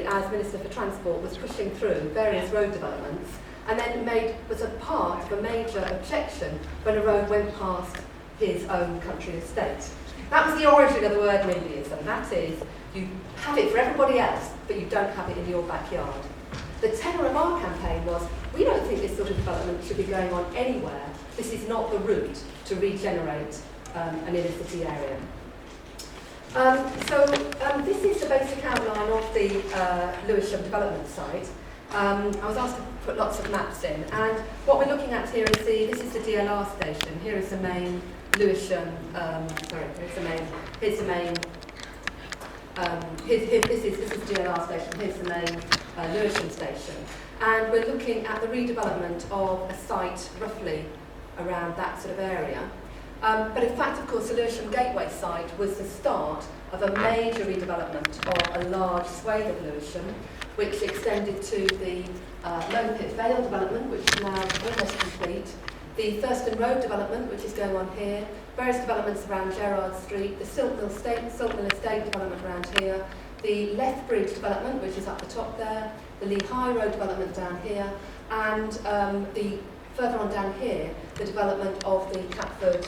as Minister for Transport, was pushing through various road developments and then was a part of a major objection when a road went past his own country estate. That was the origin of the word NIMBYism. That is, you have it for everybody else, but you don't have it in your backyard. The tenor of our campaign was, we don't think this sort of development should be going on anywhere. This is not the route to regenerate an inner city area. This is the basic outline of the Lewisham development site. I was asked to put lots of maps in, and what we're looking at here is this is the DLR station. Here is the main Lewisham. This is the DLR station. Here's the main Lewisham station, and we're looking at the redevelopment of a site roughly around that sort of area. But in fact, of course, the Lewisham Gateway site was the start of a major redevelopment of a large swathe of Lewisham, which extended to the Low Pit Vale development, which is now almost complete, the Thurston Road development, which is going on here, various developments around Gerrard Street, the Siltmill Estate development around here, the Lethbridge development, which is up the top there, the Lee High Road development down here, and further on down here, the development of the Catford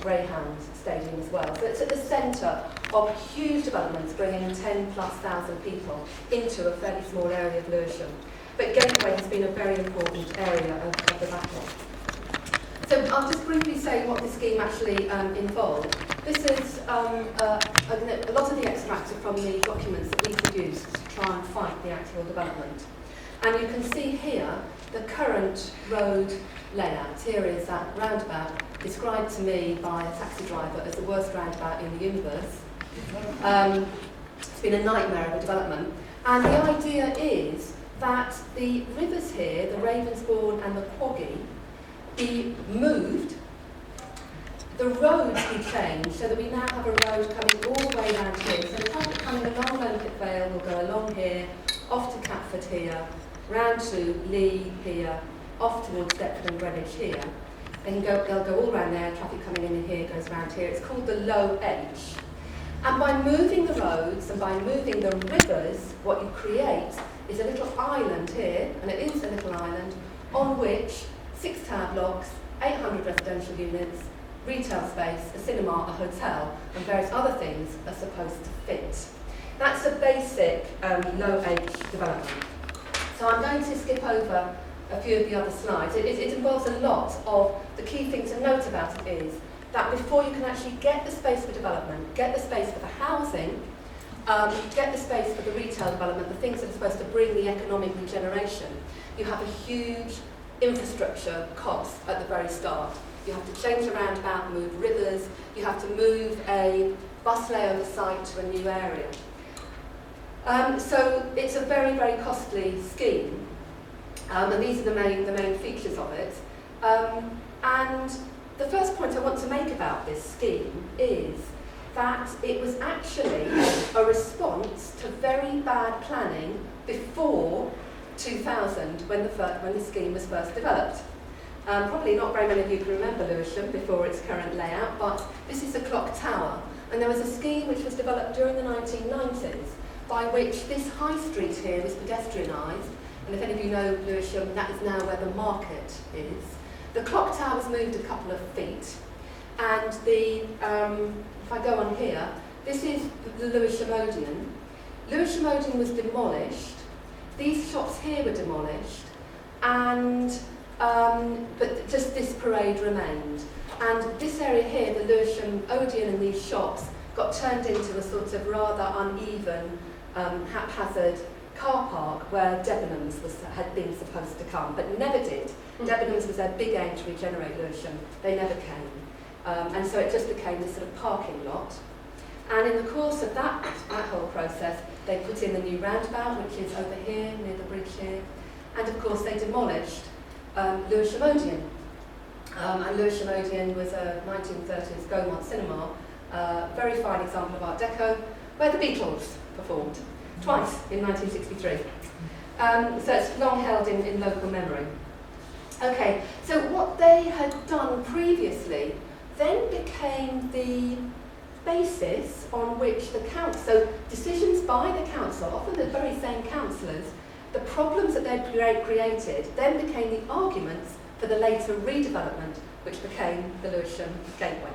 Greyhound Stadium as well. So it's at the centre of huge developments bringing 10,000+ people into a fairly small area of Lewisham. But Gateway has been a very important area of the battle. So I'll just briefly say what the scheme actually involved. This is a lot of the extracts are from the documents that we produced to try and fight the actual development. And you can see here the current road layout. Here is that roundabout, described to me by a taxi driver as the worst roundabout in the universe. It's been a nightmare of a development. And the idea is that the rivers here, the Ravensbourne and the Quaggy, be moved, the roads be changed so that we now have a road coming all the way around here. So the traffic coming along Low Pit Vale will go along here, off to Catford here, round to Lee here, off towards Deptford and Greenwich here. And they'll go all around there, traffic coming in and here, goes around here. It's called the Low H. And by moving the roads and by moving the rivers, what you create is a little island here, and it is a little island, on which 6 tower blocks, 800 residential units, retail space, a cinema, a hotel, and various other things are supposed to fit. That's a basic Low H development. So I'm going to skip over a few of the other slides. It involves a lot of, the key thing to note about it is that before you can actually get the space for development, get the space for the housing, get the space for the retail development, the things that are supposed to bring the economic regeneration, you have a huge infrastructure cost at the very start. You have to change a roundabout, move rivers, you have to move a bus layover site to a new area. So it's a very, very costly scheme, and these are the main features of it. And the first point I want to make about this scheme is that it was actually a response to very bad planning before 2000, when the scheme was first developed. Probably not very many of you can remember Lewisham before its current layout, but this is the clock tower, and there was a scheme which was developed during the 1990s by which this high street here was pedestrianised, and if any of you know Lewisham, that is now where the market is. The clock tower was moved a couple of feet, and if I go on here, this is the Lewisham Odeon. Lewisham Odeon was demolished. These shops here were demolished, and but just this parade remained. And this area here, the Lewisham Odeon and these shops, got turned into a sort of rather uneven, haphazard car park where Debenhams had been supposed to come, but never did. Debenhams was their big aim to regenerate Lewisham. They never came. And so it just became this sort of parking lot. And in the course of that whole process, they put in the new roundabout, which is over here, near the bridge here. And of course, they demolished Lewisham Odeon. And Lewisham Odeon was a 1930s Gaumont cinema, very fine example of Art Deco, where the Beatles performed, twice in 1963. So it's long held in local memory. Okay, so what they had done previously then became the basis on which the council, so decisions by the council, often the very same councillors, the problems that they'd created then became the arguments for the later redevelopment, which became the Lewisham Gateway.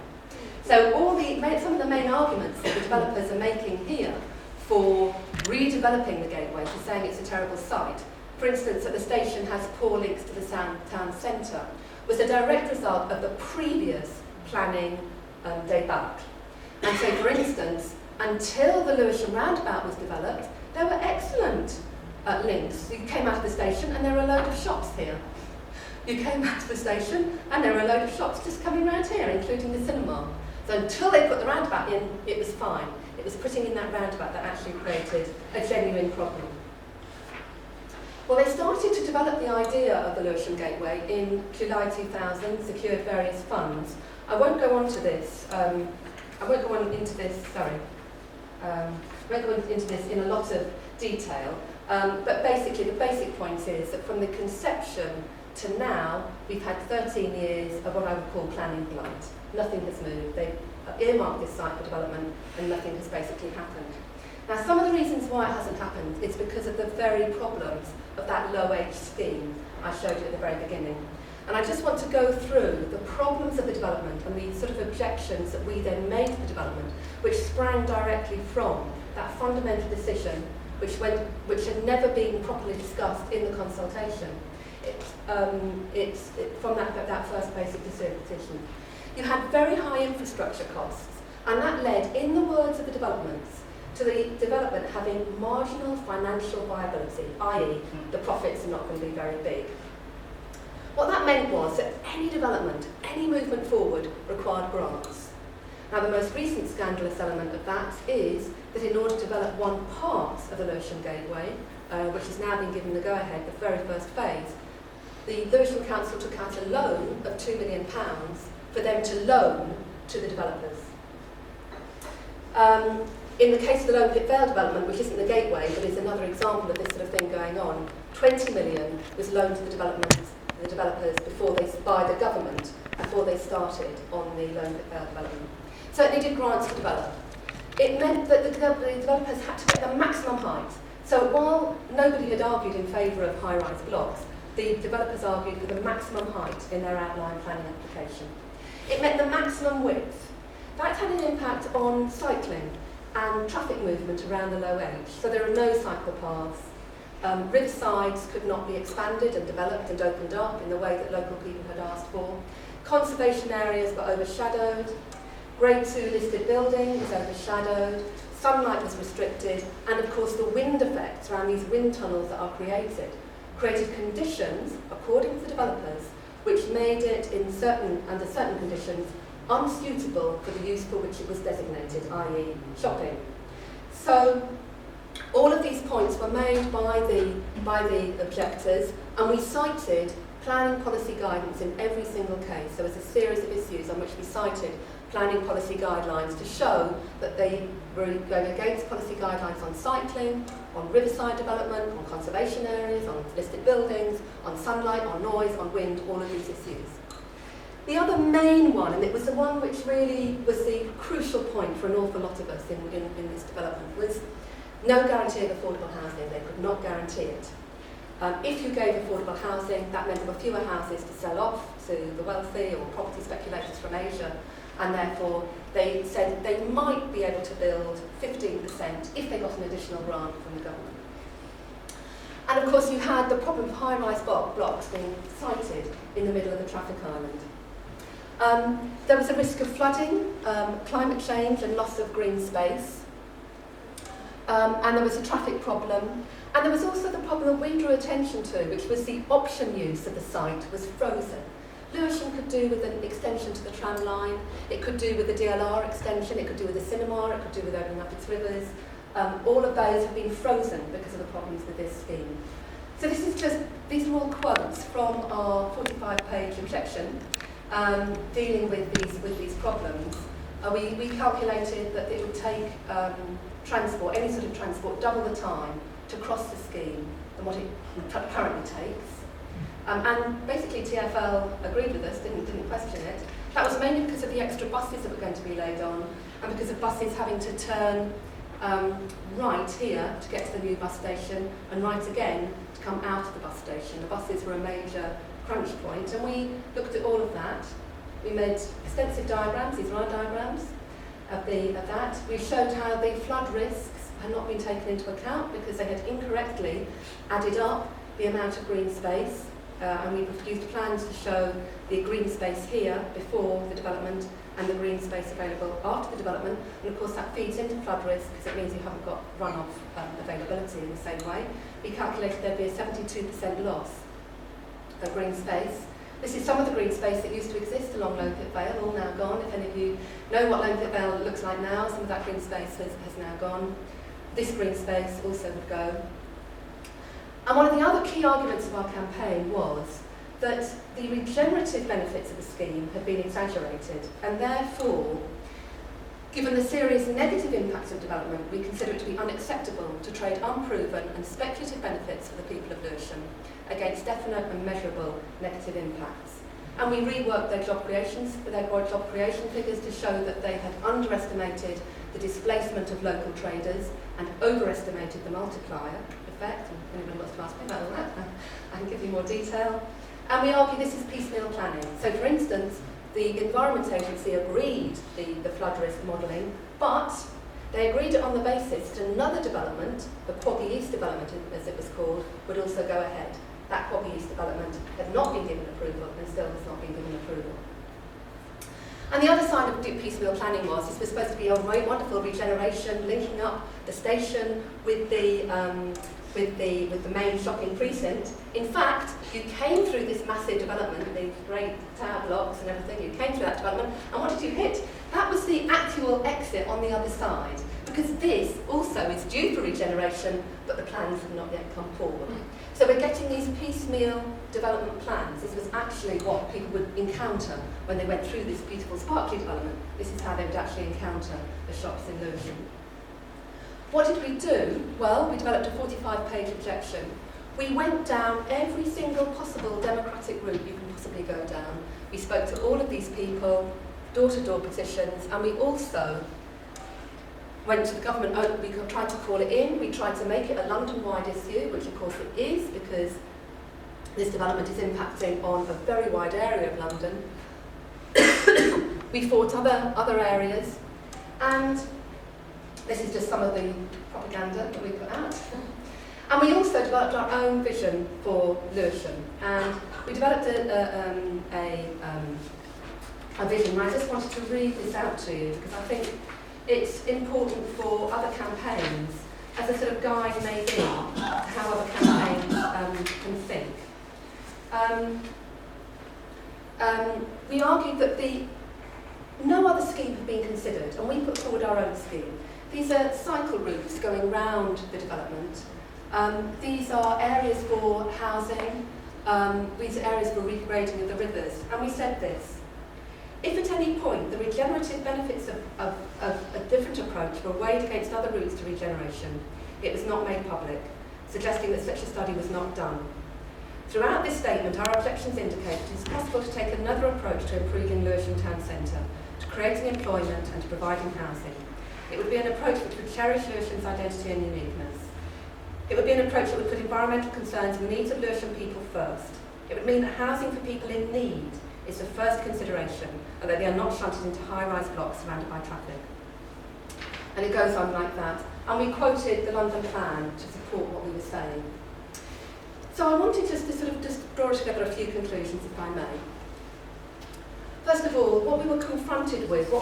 So some of the main arguments that the developers are making here for redeveloping the gateway, for saying it's a terrible site, for instance, that the station has poor links to the town centre, was a direct result of the previous planning debacle. And so, for instance, until the Lewisham roundabout was developed, there were excellent links. You came out of the station and there were a load of shops here. You came out of the station and there were a load of shops just coming around here, including the cinema. So until they put the roundabout in, it was fine. It was putting in that roundabout that actually created a genuine problem. Well, they started to develop the idea of the Lewisham Gateway in July 2000, secured various funds. I won't go on to this. I won't go into this in a lot of detail. But basically, the basic point is that from the conception to now, we've had 13 years of what I would call planning blight. Nothing has moved. They've earmarked this site for development and nothing has basically happened. Now, some of the reasons why it hasn't happened is because of the very problems of that low-age scheme I showed you at the very beginning. And I just want to go through the problems of the development and the sort of objections that we then made to the development, which sprang directly from that fundamental decision which had never been properly discussed in the consultation. It's from that first basic decision. You had very high infrastructure costs, and that led, in the words of the developments, to the development having marginal financial viability, i.e. the profits are not going to be very big. What that meant was that any development, any movement forward required grants. Now, the most recent scandalous element of that is that in order to develop one part of the Lewisham Gateway, which has now been given the go-ahead, the very first phase, the Lewisham Council took out a loan of £2 million for them to loan to the developers. In the case of the Lone Pit Vale development, which isn't the gateway, but is another example of this sort of thing going on, 20 million was loaned to the developers by the government before they started on the Lone Pit Vale development. So it needed grants to develop. It meant that the developers had to get the maximum height. So while nobody had argued in favour of high-rise blocks, the developers argued for the maximum height in their outline planning application. It meant the maximum width. That had an impact on cycling and traffic movement around the low edge. So there are no cycle paths. Riversides could not be expanded and developed and opened up in the way that local people had asked for. Conservation areas were overshadowed. Grade 2 listed building was overshadowed. Sunlight was restricted. And of course the wind effects around these wind tunnels that are created conditions, according to the developers, which made it under certain conditions unsuitable for the use for which it was designated, i.e. shopping. So all of these points were made by the objectors, and we cited planning policy guidance in every single case. There was a series of issues on which we cited planning policy guidelines to show that they were going against policy guidelines on cycling, on riverside development, on conservation areas, on listed buildings, on sunlight, on noise, on wind, all of these issues. The other main one, and it was the one which really was the crucial point for an awful lot of us in this development, was no guarantee of affordable housing. They could not guarantee it. If you gave affordable housing, that meant there were fewer houses to sell off to the wealthy or property speculators from Asia, and therefore they said they might be able to build 15% if they got an additional grant from the government. And of course you had the problem of high-rise blocks being sited in the middle of the traffic island. There was a risk of flooding, climate change and loss of green space. And there was a traffic problem. And there was also the problem that we drew attention to, which was the option use of the site was frozen. Lewisham could do with an extension to the tram line, it could do with the DLR extension, it could do with the cinema, it could do with opening up its rivers. All of those have been frozen because of the problems with this scheme. So these are all quotes from our 45-page objection dealing with these problems. We calculated that it would take transport, any sort of transport, double the time to cross the scheme than what it currently takes. And basically TfL agreed with us, didn't question it. That was mainly because of the extra buses that were going to be laid on, and because of buses having to turn right here to get to the new bus station, and right again to come out of the bus station. The buses were a major crunch point, and we looked at all of that. We made extensive diagrams, these are our diagrams of that. We showed how the flood risks had not been taken into account because they had incorrectly added up the amount of green space, and we used plans to show the green space here before the development and the green space available after the development, and of course that feeds into flood risk because it means you haven't got runoff availability in the same way. We calculated there'd be a 72% loss of green space. This is some of the green space that used to exist along Lone Pit Vale, all now gone. If any of you know what Lone Pit Vale looks like now, some of that green space has now gone. This green space also would go. And one of the other key arguments of our campaign was that the regenerative benefits of the scheme had been exaggerated, and therefore, given the serious negative impacts of development, we consider it to be unacceptable to trade unproven and speculative benefits for the people of Lewisham against definite and measurable negative impacts. And we reworked their job creation figures to show that they had underestimated the displacement of local traders and overestimated the multiplier effect. And if anybody wants to ask me about all that, I can give you more detail. And we argue this is piecemeal planning. So for instance, the Environment Agency agreed the flood risk modelling, but they agreed it on the basis that another development, the Quaggy East development as it was called, would also go ahead. That Quaggy East development had not been given approval and still has not been given approval. And the other side of piecemeal planning was this was supposed to be a very wonderful regeneration, linking up the station with the main shopping precinct. In fact, you came through this massive development, these great tower blocks and everything, you came through that development, and what did you hit? That was the actual exit on the other side, because this also is due for regeneration, but the plans have not yet come forward. So we're getting these piecemeal development plans. This was actually what people would encounter when they went through this beautiful sparkly development. This is how they would actually encounter the shops in Lewisham. What did we do? Well, we developed a 45-page objection. We went down every single possible democratic route you can possibly go down. We spoke to all of these people, door-to-door petitions, and we also went to the government. We tried to call it in. We tried to make it a London-wide issue, which of course it is, because this development is impacting on a very wide area of London. We fought other areas, and this is just some of the propaganda that we put out. And we also developed our own vision for Lewisham, and we developed a vision. And I just wanted to read this out to you because I think it's important for other campaigns as a sort of guide maybe to how other campaigns can think. We argued that no other scheme had been considered, and we put forward our own scheme. These are cycle routes going round the development. These are areas for housing. These are areas for regrading of the rivers. And we said this: if at any point the regenerative benefits of a different approach were weighed against other routes to regeneration, it was not made public, suggesting that such a study was not done. Throughout this statement, our objections indicate it is possible to take another approach to improving Lewisham Town Centre, to creating employment and to providing housing. It would be an approach which would cherish Lewisham's identity and uniqueness. It would be an approach that would put environmental concerns and needs of Lewisham people first. It would mean that housing for people in need is the first consideration, and that they are not shunted into high-rise blocks surrounded by traffic. And it goes on like that. And we quoted the London Plan to support what we were saying. So I wanted just to draw together a few conclusions, if I may. First of all, what we've been confronted with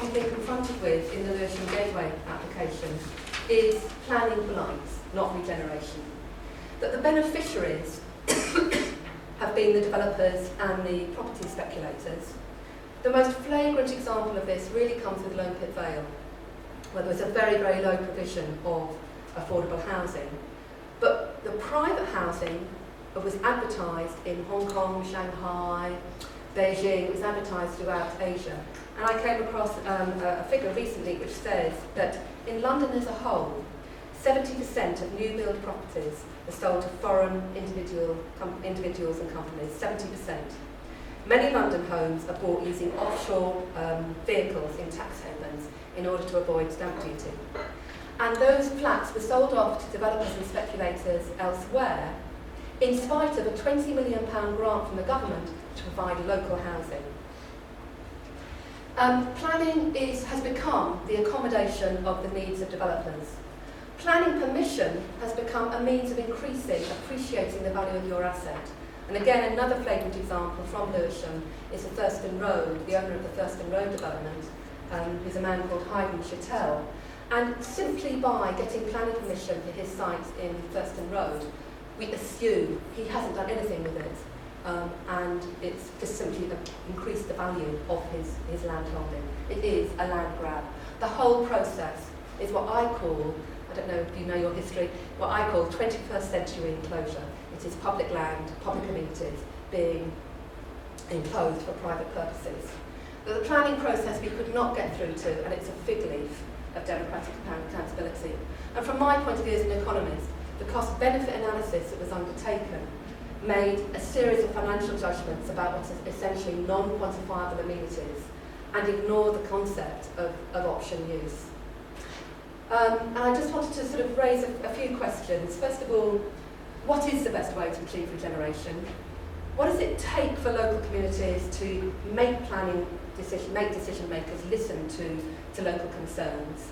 in the Lewisham Gateway application is planning blights, not regeneration. That the beneficiaries have been the developers and the property speculators. The most flagrant example of this really comes with Lone Pit Vale, where there was a very, very low provision of affordable housing. But the private housing was advertised in Hong Kong, Shanghai, Beijing. It was advertised throughout Asia. And I came across a figure recently which says that in London as a whole, 70% of new build properties are sold to foreign individuals and companies, 70%. Many London homes are bought using offshore vehicles in tax havens in order to avoid stamp duty. And those flats were sold off to developers and speculators elsewhere, in spite of a £20 million grant from the government to provide local housing. Planning has become the accommodation of the needs of developers. Planning permission has become a means of appreciating the value of your asset. And again, another flagrant example from Lewisham is the Thurston Road, the owner of the Thurston Road development, who's a man called Heath. And simply by getting planning permission for his site in Thurston Road, we assume he hasn't done anything with it. And it's just simply increased the value of his land holding. It is a land grab. The whole process is what I call, I don't know if you know your history, what I call 21st century enclosure. It is public land, public amenities being enclosed for private purposes. But the planning process we could not get through to, and it's a fig leaf of democratic accountability. And from my point of view as an economist, the cost-benefit analysis that was undertaken made a series of financial judgments about what is essentially non-quantifiable amenities and ignored the concept of option use. And I just wanted to sort of raise a few questions. First of all, what is the best way to achieve regeneration? What does it take for local communities to make decision makers listen to local concerns?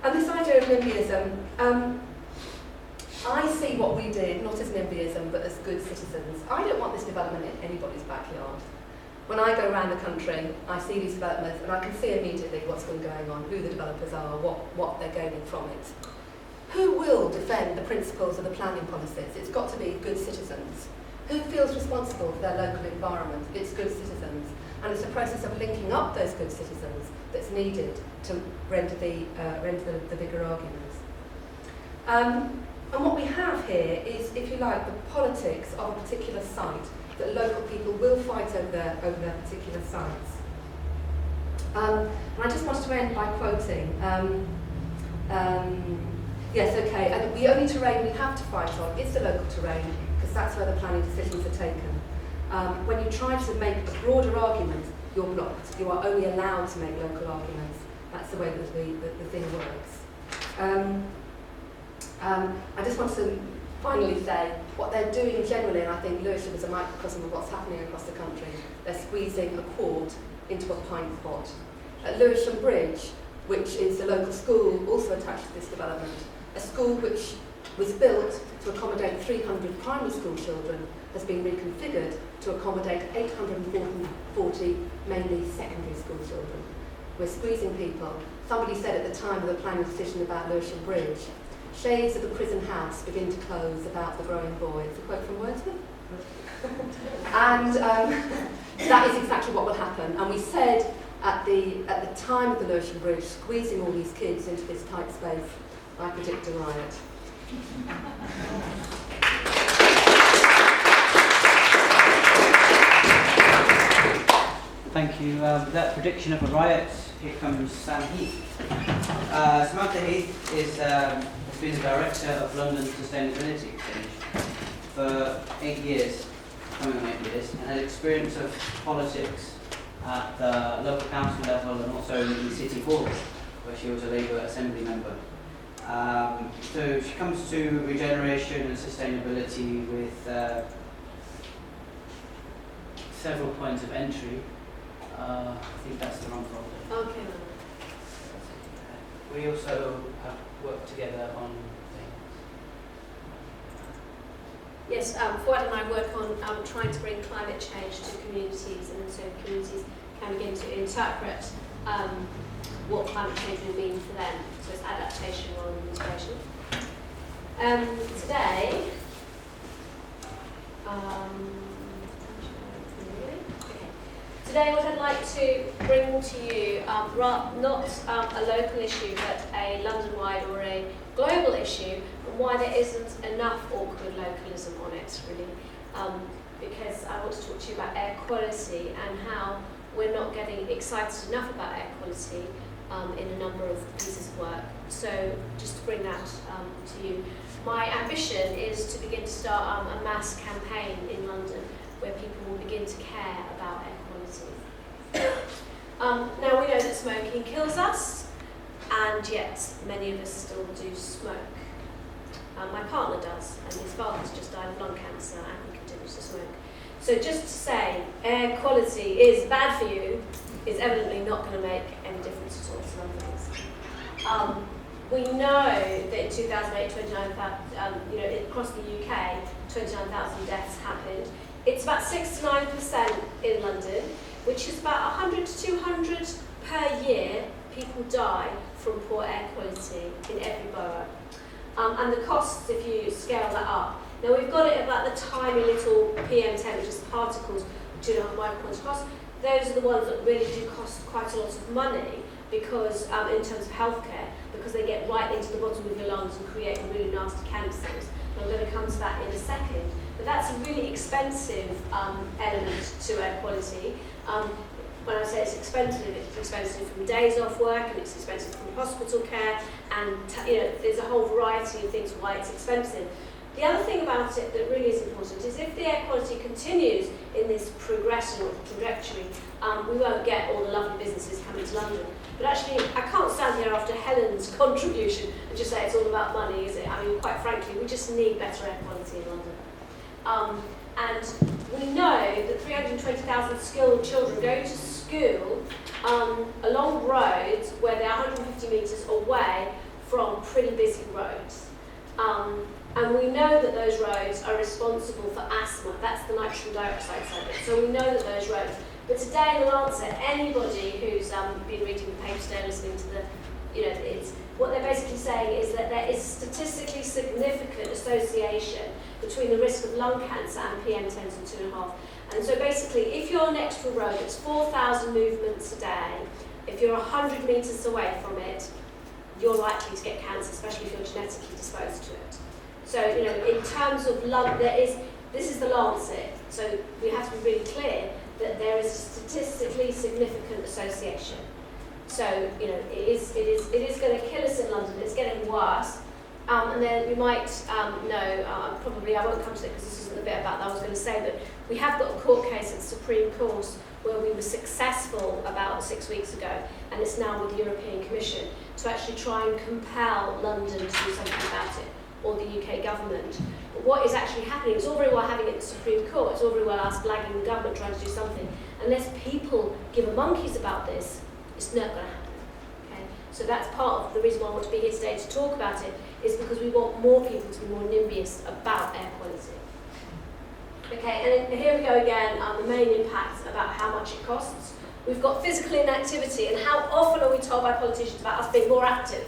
And this idea of NIMBYism, I see what we did, not as NIMBYism, but as good citizens. I don't want this development in anybody's backyard. When I go around the country, I see these developments and I can see immediately what's been going on, who the developers are, what they're gaining from it. Who will defend the principles of the planning policies? It's got to be good citizens. Who feels responsible for their local environment? It's good citizens. And it's a process of linking up those good citizens that's needed to render the bigger arguments. And what we have here is, if you like, the politics of a particular site, that local people will fight over their particular sites. And I just wanted to end by quoting, yes, okay, and the only terrain we have to fight on is the local terrain, because that's where the planning decisions are taken. When you try to make a broader argument, you're blocked. You are only allowed to make local arguments. That's the way that the thing works. I just want to finally say what they're doing generally, and I think Lewisham is a microcosm of what's happening across the country. They're squeezing a quart into a pint pot. At Lewisham Bridge, which is a local school also attached to this development, a school which was built to accommodate 300 primary school children, has been reconfigured to accommodate 840 mainly secondary school children. We're squeezing people. Somebody said at the time of the planning decision about Lewisham Bridge, shades of the prison house begin to close about the growing boy. It's a quote from Wordsworth. And that is exactly what will happen. And we said at the time of the Lewisham Bridge, squeezing all these kids into this tight space, I predict a riot. Thank you. That prediction of a riot, here comes Heath. Samantha Heath has been the Director of London Sustainability Exchange for 8 years, coming on 8 years, and has experience of politics at the local council level and also in the City Hall, where she was a Labour Assembly member. So she comes to regeneration and sustainability with several points of entry. I think that's the wrong folder. Okay. We also have worked together on things. Yes, Fuad and I work on trying to bring climate change to communities, and so communities can begin to interpret what climate change will mean for them. So it's adaptation rather than integration. Today what I'd like to bring to you, not a local issue, but a London-wide or a global issue, and why there isn't enough awkward localism on it, really. Because I want to talk to you about air quality and how we're not getting excited enough about air quality in a number of pieces of work. So just to bring that to you. My ambition is to begin to start a mass campaign in London where people will begin to care about air quality. Now we know that smoking kills us, and yet many of us still do smoke. My partner does, and his father's just died of lung cancer, and he continues to smoke. So just to say air quality is bad for you is evidently not going to make any difference at all to some things. We know that in 2008, 29,000, across the UK, 29,000 deaths happened. It's about 6 to 9% in London, which is about 100 to 200 per year people die from poor air quality in every borough. And the costs, if you scale that up, now we've got it about the tiny little PM10, which is particles, 2.5 microns cost. Those are the ones that really do cost quite a lot of money because, in terms of healthcare, because they get right into the bottom of your lungs and create really nasty cancers. And I'm going to come to that in a second. But that's a really expensive element to air quality. When I say it's expensive from days off work, and it's expensive from hospital care, and there's a whole variety of things why it's expensive. The other thing about it that really is important is if the air quality continues in this progression or trajectory, we won't get all the lovely businesses coming to London. But actually, I can't stand here after Helen's contribution and just say it's all about money, is it? I mean, quite frankly, we just need better air quality in London. And we know that 320,000 skilled children go to school along roads where they're 150 metres away from pretty busy roads. And we know that those roads are responsible for asthma. That's the nitrogen dioxide side of it. So we know that those roads. But today in the Lancet, anybody who's been reading the paper today, listening to what they're basically saying is that there is statistically significant association between the risk of lung cancer and PM10s and 2.5. And so basically, if you're next to a road that's 4,000 movements a day, if you're 100 metres away from it, you're likely to get cancer, especially if you're genetically disposed to it. So, in terms of lung, this is the Lancet, so we have to be really clear that there is a statistically significant association. So, it is going to kill us in London. It's getting worse. And then we might probably, I won't come to it because this isn't the bit about that I was going to say, but we have got a court case at the Supreme Court where we were successful about 6 weeks ago, and it's now with the European Commission, to actually try and compel London to do something about it, or the UK government. But what is actually happening, it's all very well having it at the Supreme Court, it's all very well us blagging the government trying to do something. Unless people give a monkeys about this, it's not going to happen. Okay? So that's part of the reason why I want to be here today to talk about it, is because we want more people to be more NIMBYist about air quality. Okay, and here we go again, the main impacts about how much it costs. We've got physical inactivity, and how often are we told by politicians about us being more active?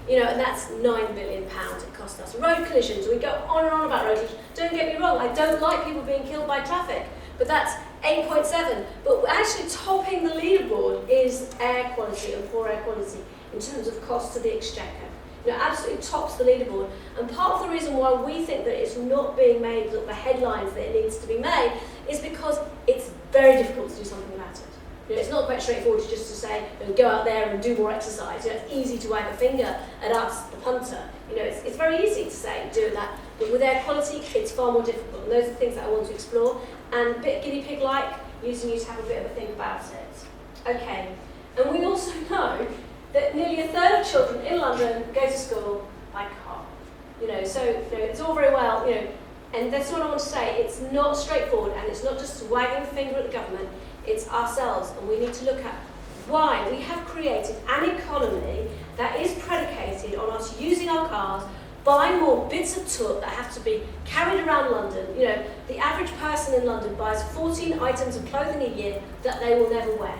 And that's £9 billion it cost us. Road collisions, we go on and on about road collisions. Don't get me wrong, I don't like people being killed by traffic, but that's 8.7. But actually topping the leaderboard is air quality and poor air quality in terms of cost to the exchequer. Absolutely tops the leaderboard. And part of the reason why we think that it's not being made the headlines that it needs to be made is because it's very difficult to do something about it. It's not quite straightforward to just to say, go out there and do more exercise. It's easy to wag a finger at us, the punter. It's very easy to say, doing that. But with air quality, it's far more difficult. And those are things that I want to explore. And a bit guinea pig-like, using you to have a bit of a think about it. Okay. And we also know that nearly a third of children in London go to school by car. So it's all very well, and that's what I want to say. It's not straightforward, and it's not just wagging the finger at the government. It's ourselves, and we need to look at why we have created an economy that is predicated on us using our cars, buying more bits of took that have to be carried around London. The average person in London buys 14 items of clothing a year that they will never wear.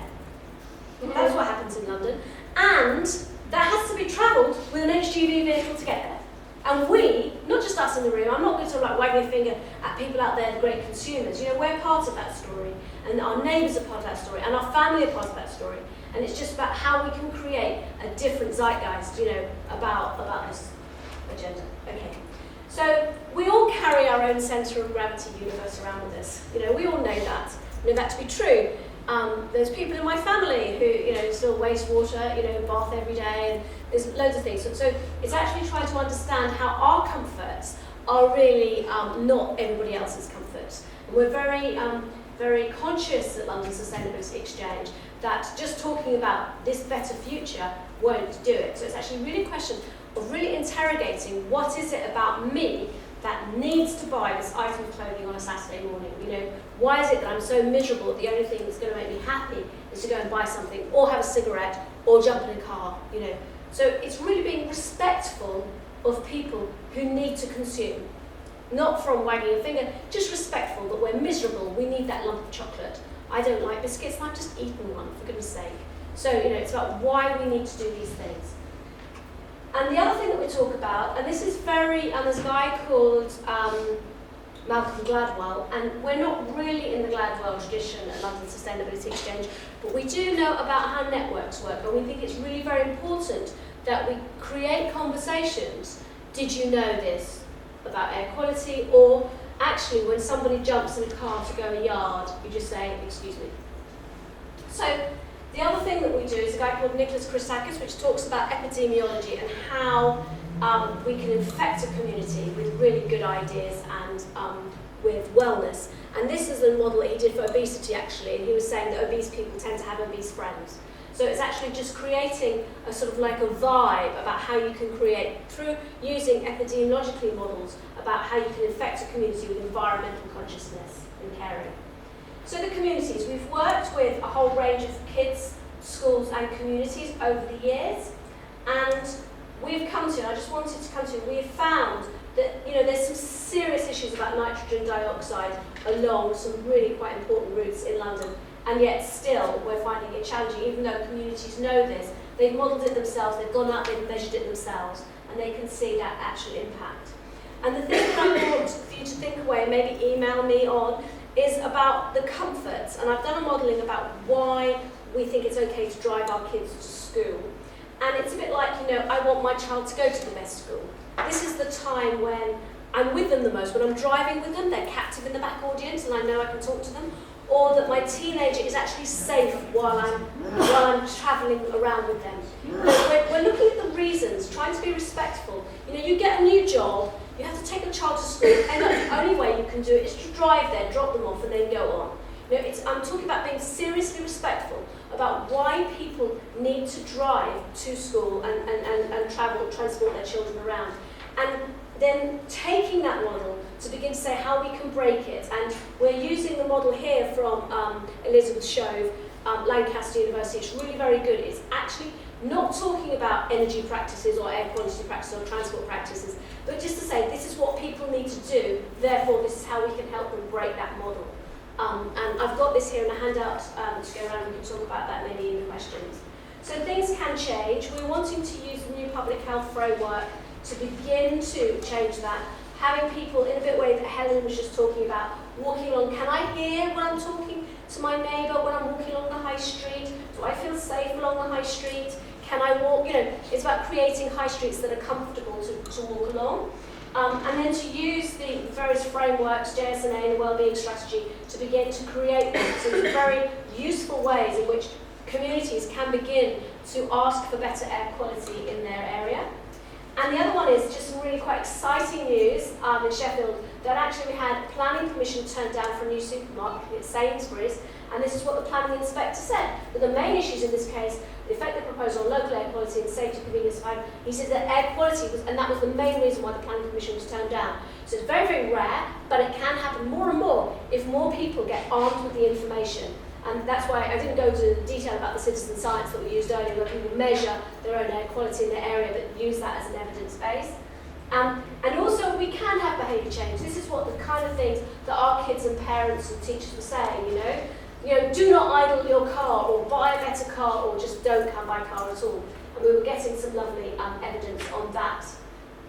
That's what happens in London. And that has to be travelled with an HGV vehicle to get there. And we, not just us in the room, I'm not going to wag my finger at people out there, the great consumers. We're part of that story, and our neighbours are part of that story, and our family are part of that story. And it's just about how we can create a different zeitgeist, about this agenda. Okay. So we all carry our own centre of gravity universe around with us. We all know that. Know that to be true. There's people in my family who, still waste water, bath every day, and there's loads of things. So it's actually trying to understand how our comforts are really not everybody else's comforts. And we're very conscious at London Sustainability Exchange that just talking about this better future won't do it. So it's actually really a question of really interrogating what is it about me that needs to buy this item of clothing on a Saturday morning. You know, why is it that I'm so miserable that the only thing that's going to make me happy is to go and buy something, or have a cigarette, or jump in a car, you know. So it's really being respectful of people who need to consume. Not from wagging a finger, just respectful that we're miserable, we need that lump of chocolate. I don't like biscuits, and I've just eaten one, for goodness sake. So, you know, it's about why we need to do these things. And the other thing that we talk about, and this is there's a guy called Malcolm Gladwell, and we're not really in the Gladwell tradition at London Sustainability Exchange, but we do know about how networks work, and we think it's really very important that we create conversations. Did you know this about air quality? Or actually, when somebody jumps in a car to go a yard, you just say, excuse me. So the other thing that we do is a guy called Nicholas Christakis, which talks about epidemiology and how we can infect a community with really good ideas and with wellness. And this is a model that he did for obesity, actually. And he was saying that obese people tend to have obese friends. So it's actually just creating a sort of like a vibe about how you can create, through using epidemiologically models, about how you can infect a community with environmental consciousness and caring. So the communities, we've worked with a whole range of kids, schools and communities over the years, and we've come to, I just wanted to come to, we've found that, you know, there's some serious issues about nitrogen dioxide along some really quite important routes in London, and yet still we're finding it challenging, even though communities know this. They've modelled it themselves, they've gone out, they've measured it themselves, and they can see that actual impact. And the thing that I want for you to think away, maybe email me on, is about the comforts. And I've done a modelling about why we think it's okay to drive our kids to school. And it's a bit like, you know, I want my child to go to the best school. This is the time when I'm with them the most. When I'm driving with them, they're captive in the back audience and I know I can talk to them. Or that my teenager is actually safe while I'm travelling around with them. We're looking at the reasons, trying to be respectful. You know, you get a new job, you have to take a child to school, and the only way you can do it is to drive there, drop them off, and then go on. You know, I'm talking about being seriously respectful about why people need to drive to school and transport their children around. And then taking that model to begin to say how we can break it. And we're using the model here from Elizabeth Shove, Lancaster University. It's really very good. It's actually not talking about energy practices or air quality practices or transport practices, but just to say this is what people need to do, therefore this is how we can help them break that model. And I've got this here in a handout to go around, we can talk about that maybe in the questions. So things can change. We're wanting to use the new public health framework to begin to change that. Having people in a bit way that Helen was just talking about, walking along, can I hear when I'm talking to my neighbour when I'm walking along the high street? Do I feel safe along the high street? Can I walk? You know, it's about creating high streets that are comfortable to walk along. And then to use the various frameworks, JSNA and the wellbeing strategy, to begin to create some very useful ways in which communities can begin to ask for better air quality in their area. And the other one is just some really quite exciting news in Sheffield, that actually we had planning permission turned down for a new supermarket at Sainsbury's, and this is what the planning inspector said. But the main issues in this case, the effective proposal on local air quality and safety, convenience, and time, he said that air quality was, and that was the main reason why the planning permission was turned down. So it's very, very rare, but it can happen more and more if more people get armed with the information. And that's why I didn't go into detail about the citizen science that we used earlier, where people measure their own air quality in their area, but use that as an evidence base. And also, we can have behaviour change. This is what the kind of things that our kids and parents and teachers were saying, you know, do not idle your car, or buy a better car, or just don't come by car at all. And we were getting some lovely evidence on that.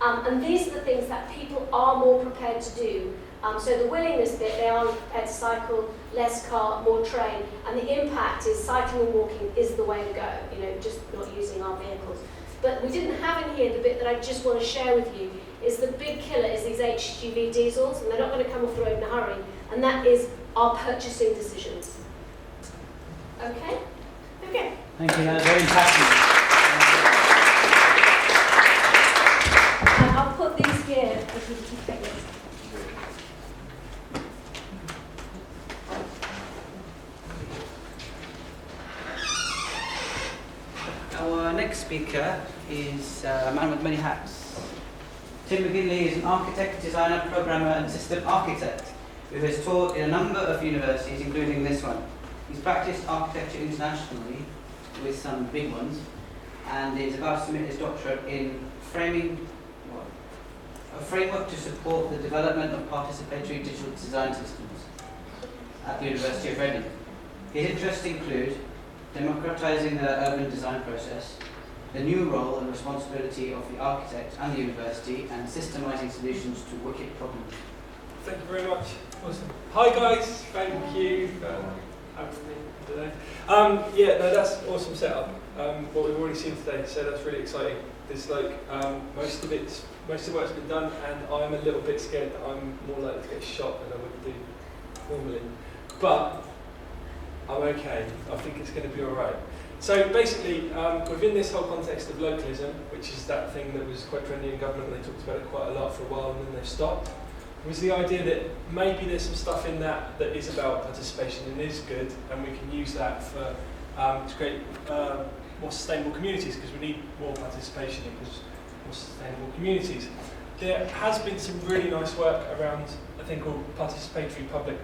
And these are the things that people are more prepared to do. So the willingness bit, they are prepared to cycle, less car, more train, and the impact is cycling and walking is the way to go, you know, just not using our vehicles. But we didn't have in here the bit that I just want to share with you, is the big killer is these HGV diesels, and they're not going to come off the road in a hurry, and that is our purchasing decisions. Okay? Okay. Thank you, that was very impactful. And I'll put these here if you can take this. next speaker is a man with many hats. Tim McGinley is an architect, designer, programmer and system architect who has taught in a number of universities, including this one. He's practiced architecture internationally with some big ones and is about to submit his doctorate in a framework to support the development of participatory digital design systems at the University of Reading. His interests include democratizing the urban design process, the new role and responsibility of the architect and the university, and systemizing solutions to wicked problems. Thank you very much. Awesome. Hi guys, thank you for having me today. Yeah, no, that's an awesome setup. What we've already seen today, so that's really exciting. There's most of the work's been done, and I'm a little bit scared that I'm more likely to get shot than I would do normally. But I'm okay. I think it's going to be all right. So basically, within this whole context of localism, which is that thing that was quite trendy in government, they talked about it quite a lot for a while, and then they've stopped, was the idea that maybe there's some stuff in that that is about participation and is good, and we can use that for to create more sustainable communities, because we need more participation equals more sustainable communities. There has been some really nice work around a thing called participatory public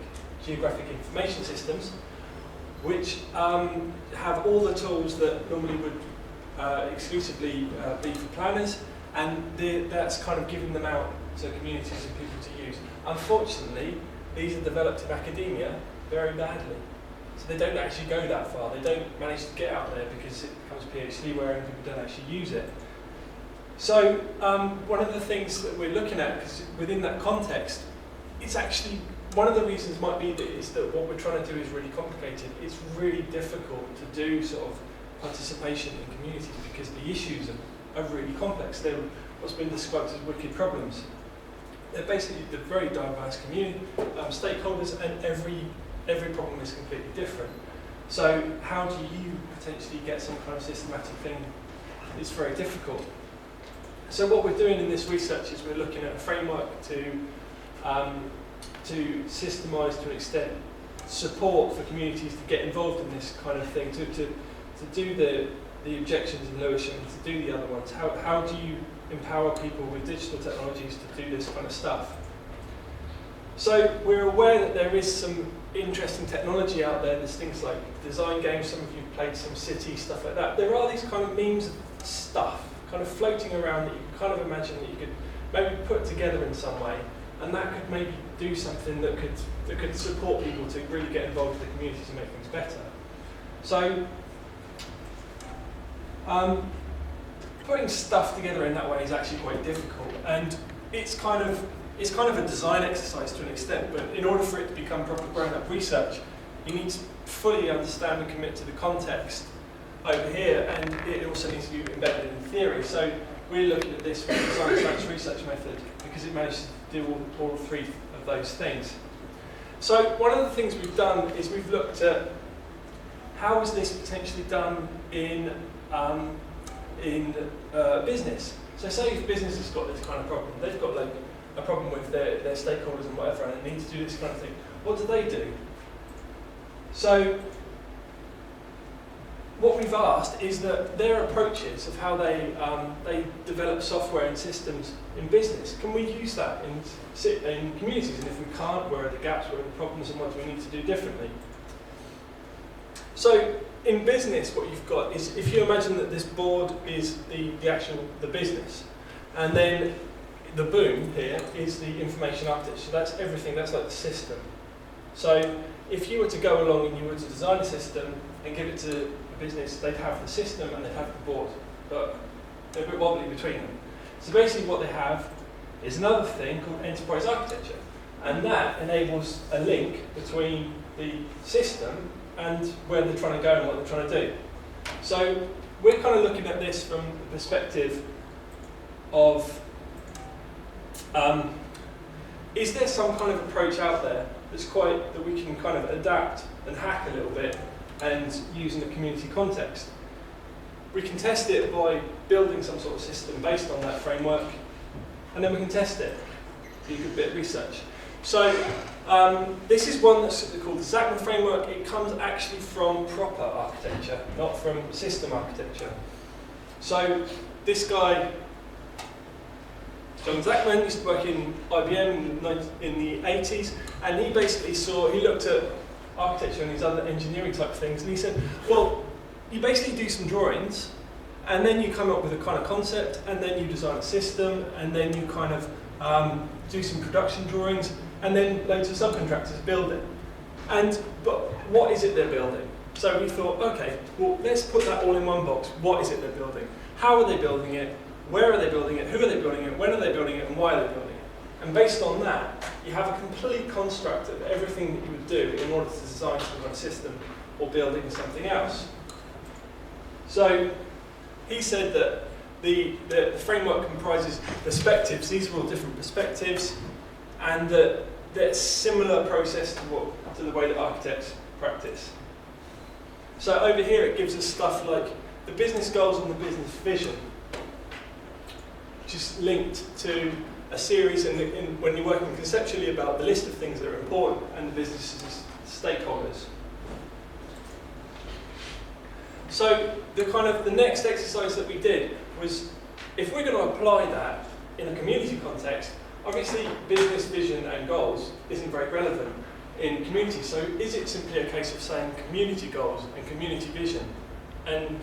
geographic information systems, which have all the tools that normally would exclusively be for planners, and that's kind of giving them out to communities and people to use. Unfortunately, these are developed in academia very badly. So they don't actually go that far. They don't manage to get out there because it becomes PhD-ware and people don't actually use it. So one of the things that we're looking at, because within that context, it's actually, one of the reasons might be that is that what we're trying to do is really complicated. It's really difficult to do sort of participation in communities because the issues are really complex. They're what's been described as wicked problems. They're basically the very diverse community, stakeholders, and every problem is completely different. So how do you potentially get some kind of systematic thing? It's very difficult. So what we're doing in this research is we're looking at a framework to systemize, to an extent, support for communities to get involved in this kind of thing, to do the objections in Lewisham, to do the other ones. How do you empower people with digital technologies to do this kind of stuff? So we're aware that there is some interesting technology out there. There's things like design games, some of you played some city, stuff like that. There are these kind of memes of stuff kind of floating around that you can kind of imagine that you could maybe put together in some way, and that could maybe do something that could support people to really get involved with the community to make things better. So putting stuff together in that way is actually quite difficult, and it's kind of a design exercise to an extent, but in order for it to become proper grown-up research, you need to fully understand and commit to the context over here, and it also needs to be embedded in theory. So we're looking at this from the design science research method because it manages to do all three of those things. So one of the things we've done is we've looked at how is this potentially done in business. So say if business has got this kind of problem, they've got like a problem with their stakeholders and whatever, and they need to do this kind of thing. What do they do? So what we've asked is that their approaches of how they develop software and systems in business, can we use that in communities? And if we can't, where are the gaps, where are the problems, and what do we need to do differently? So in business, what you've got is, if you imagine that this board is the business, and then the boom here is the information architecture. That's everything, that's like the system. So if you were to go along and you were to design a system and give it to a business, they'd have the system and they'd have the board, but they're a bit wobbly between them. So basically what they have is another thing called enterprise architecture, and that enables a link between the system and where they're trying to go and what they're trying to do. So we're kind of looking at this from the perspective of is there some kind of approach out there that we can kind of adapt and hack a little bit and use in a community context? We can test it by building some sort of system based on that framework, and then we can test it. Do a good bit of research. So this is one that's called the Zachman framework. It comes actually from proper architecture, not from system architecture. So this guy, John Zachman, used to work in IBM in the 80s, and he basically he looked at architecture and these other engineering type things, and he said, well, you basically do some drawings, and then you come up with a kind of concept, and then you design a system, and then you kind of do some production drawings, and then loads of subcontractors build it. But what is it they're building? So we thought, okay, well, let's put that all in one box. What is it they're building? How are they building it? Where are they building it? Who are they building it? When are they building it? And why are they building it? And based on that, you have a complete construct of everything that you would do in order to design some kind of system or building something else. So he said that the framework comprises perspectives. These are all different perspectives, and that there's a similar process to the way that architects practice. So over here it gives us stuff like the business goals and the business vision, which is linked to a series when you're working conceptually about the list of things that are important and the business's stakeholders. So the next exercise that we did was, if we're going to apply that in a community context, obviously business vision and goals isn't very relevant in community. So is it simply a case of saying community goals and community vision? And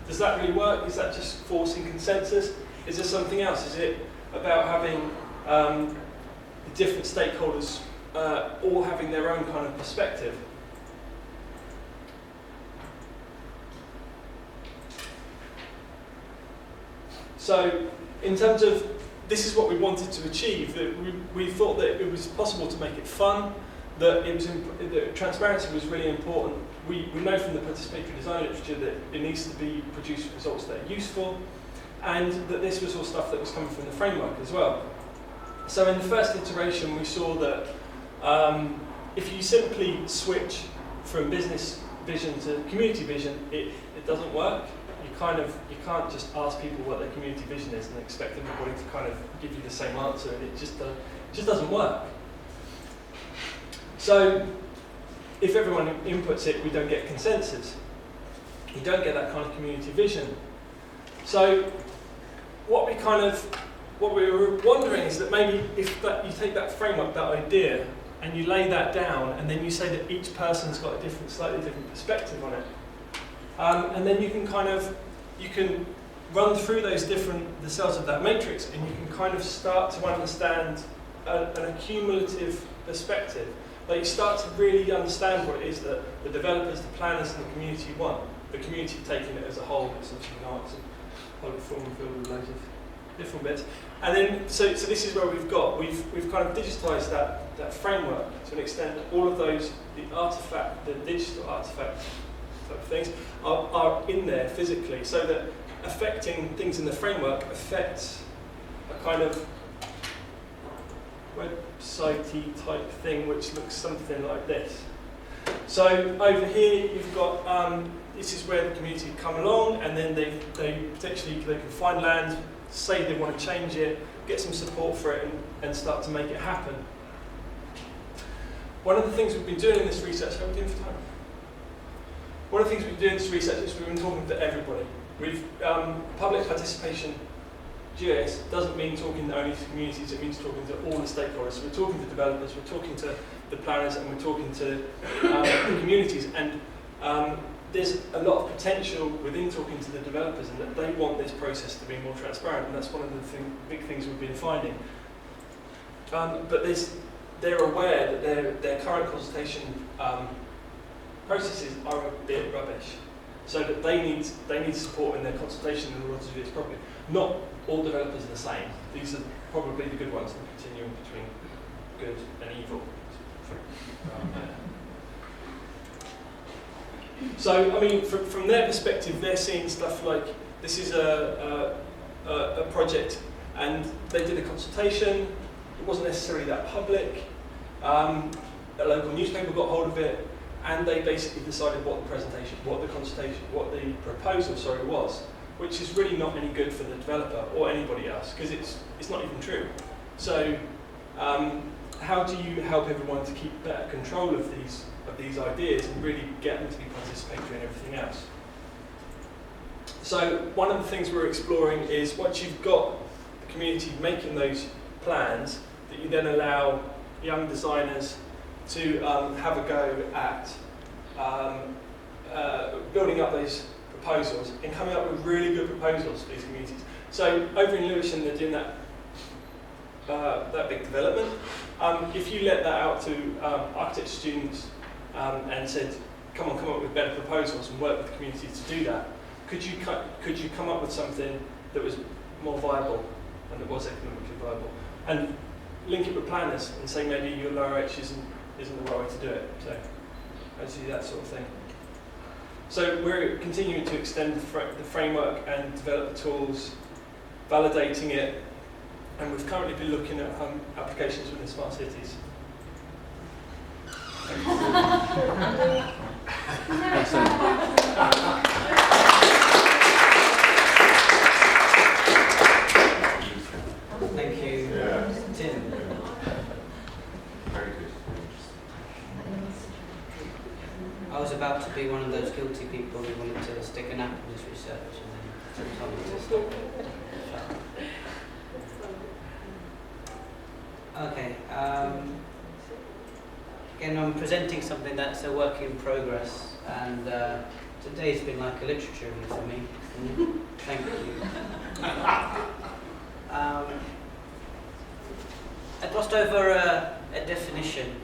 does that really work? Is that just forcing consensus? Is there something else? Is it about having the different stakeholders all having their own kind of perspective? So in terms of, this is what we wanted to achieve, that we thought that it was possible to make it fun, that that transparency was really important. We know from the participatory design literature that it needs to be produced results that are useful, and that this was all stuff that was coming from the framework as well. So in the first iteration we saw that if you simply switch from business vision to community vision, it doesn't work. You can't just ask people what their community vision is and expect everybody to kind of give you the same answer, and it just doesn't work. So if everyone inputs it, we don't get consensus. You don't get that kind of community vision. So what we were wondering is that maybe if you take that framework, that idea, and you lay that down, and then you say that each person's got a slightly different perspective on it, and then you can run through the cells of that matrix, and you can kind of start to understand an accumulative perspective. Like you start to really understand what it is that the developers, the planners, and the community want. The community taking it as a whole, essentially arts and polyform filled with loads of different bits. And then, so this is where we've kind of digitized that framework to an extent that all of those, the digital artifact type of things are in there physically, so that affecting things in the framework affects a kind of website-y type thing which looks something like this. So over here you've got, this is where the community come along, and then they can find land, say they want to change it, get some support for it, and start to make it happen. One of the things we've been doing in this research, how are we doing for time? One of the things we've been doing in this research is we've been talking to everybody. Public participation GIS doesn't mean talking only to communities, it means talking to all the stakeholders. So we're talking to developers, we're talking to the planners, and we're talking to the communities. And there's a lot of potential within talking to the developers, and that they want this process to be more transparent, and that's one of the big things we've been finding. But they're aware that their current consultation processes are a bit rubbish, so that they need support in their consultation in order to do this properly. Not all developers are the same. These are probably the good ones, the continuum between good and evil. So, I mean, from their perspective, they're seeing stuff like, this is a project, and they did a consultation. It wasn't necessarily that public. A local newspaper got hold of it, and they basically decided what the proposal was, which is really not any good for the developer or anybody else, because it's not even true. So, how do you help everyone to keep better control of these ideas and really get them to be participatory in everything else? So one of the things we're exploring is once you've got the community making those plans, that you then allow young designers to have a go at building up those proposals and coming up with really good proposals for these communities. So over in Lewisham, they're doing that big development. If you let that out to architecture students and said, come up with better proposals and work with the community to do that, could you come up with something that was more viable and that was economically viable, and link it with planners and say maybe your lower H isn't the right way to do it. So I see that sort of thing. So we're continuing to extend the framework and develop the tools, validating it, and we've currently been looking at applications within smart cities. Thank you, Tim. Very good. I was about to be one of those guilty people who wanted to stick an app in this research and then told me to stop. Okay. Again, I'm presenting something that's a work in progress, and today's been like a literature read for me. Thank you. I glossed over a definition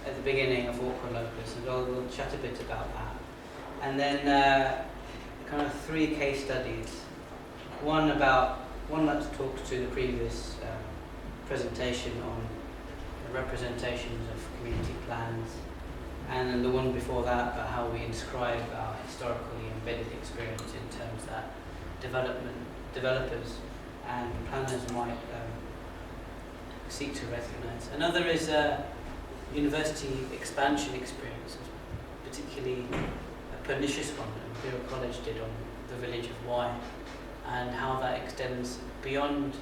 at the beginning of Awkward Localisms, and we'll chat a bit about that. And then kind of 3 case studies. One that talks to the previous presentation on the representations of community plans, and then the one before that about how we inscribe our historically embedded experience in terms that developers and planners might seek to recognise. Another is university expansion experience, particularly a pernicious one that Imperial College did on the village of Y, and how that extends beyond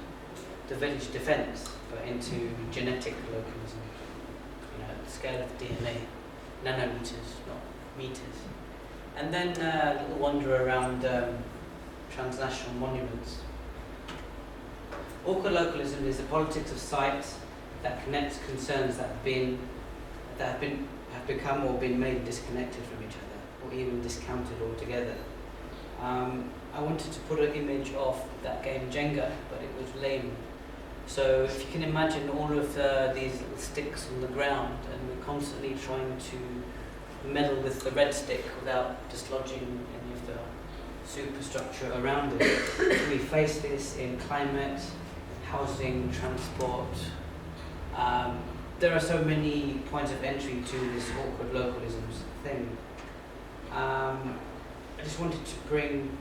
the village defence but into genetic localism, at the scale of DNA, nanometers, not meters. And then a little wander around transnational monuments. Awkward localism is the politics of sites that connects concerns that have become or been made disconnected from each other, or even discounted altogether. I wanted to put an image of that game Jenga, but it was lame. So if you can imagine all of these little sticks on the ground, and we're constantly trying to meddle with the red stick without dislodging any of the superstructure around it. We face this in climate, housing, transport. There are so many points of entry to this awkward localisms thing. I just wanted to bring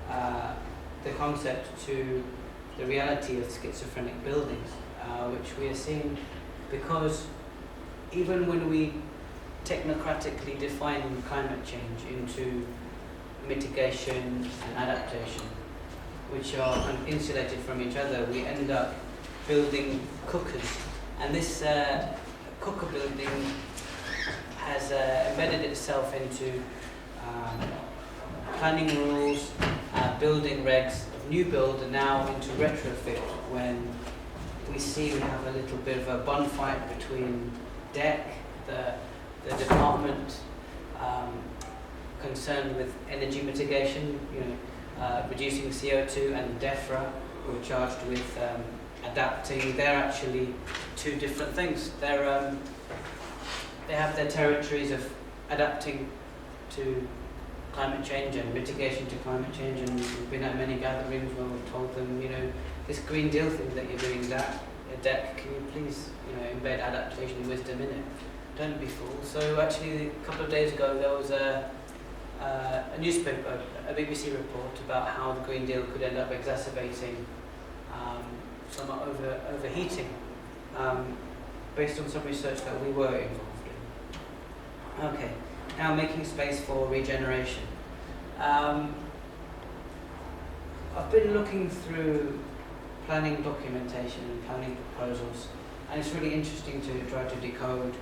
the concept to the reality of schizophrenic buildings, which we are seeing, because even when we technocratically define climate change into mitigation and adaptation, which are kind of insulated from each other, we end up building cookers. And this cooker building has embedded itself into planning rules, building regs of new build, and now into retrofit, when we see we have a little bit of a bun fight between DEC, the department concerned with energy mitigation, reducing CO2, and DEFRA, who are charged with adapting. They're actually 2 different things. They have their territories of adapting to climate change and mitigation to climate change, and we've been at many gatherings where we've told them, this Green Deal thing that you're doing, DEC, can you please, embed adaptation wisdom in it? Don't be fools. So actually, a couple of days ago, there was a newspaper, a BBC report about how the Green Deal could end up exacerbating some overheating, based on some research that we were involved in. Okay, now making space for regeneration. I've been looking through planning documentation and planning proposals, and it's really interesting to try to decode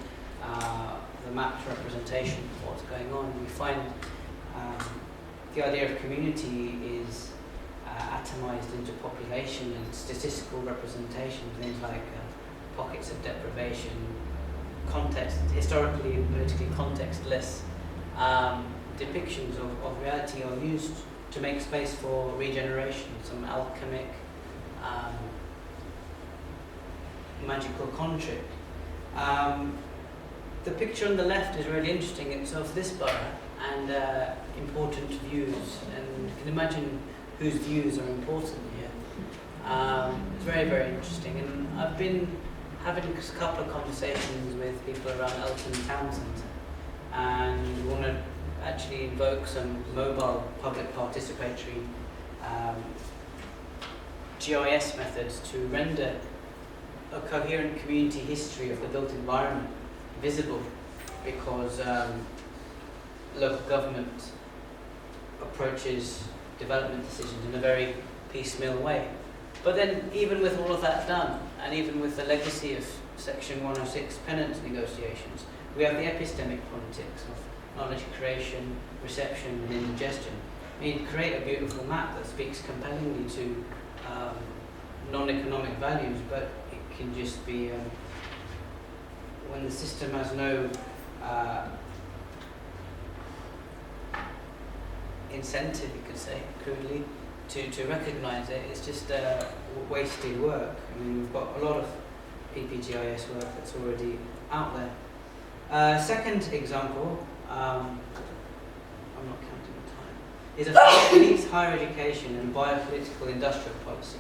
the mapped representation of what's going on. We find the idea of community is atomized into population and statistical representation, things like pockets of deprivation, context, historically and politically contextless depictions of reality are used to make space for regeneration, some alchemic, magical contrick. The picture on the left is really interesting. It's of this borough and important views, and you can imagine whose views are important here. It's very, very interesting, and I've been having a couple of conversations with people around Elton Town Centre, and want to actually invoke some mobile public participatory GIS methods to render a coherent community history of the built environment visible, because local government approaches development decisions in a very piecemeal way. But then, even with all of that done, and even with the legacy of Section 106 penance negotiations, we have the epistemic politics of knowledge creation, reception, and indigestion. We need to create a beautiful map that speaks compellingly to non-economic values, but it can just be when the system has no incentive, you could say, crudely, to recognise it. It's just wasted work. I mean, we've got a lot of PPGIS work that's already out there. Second example, I'm not counting the time, is elite higher education and biopolitical industrial policy.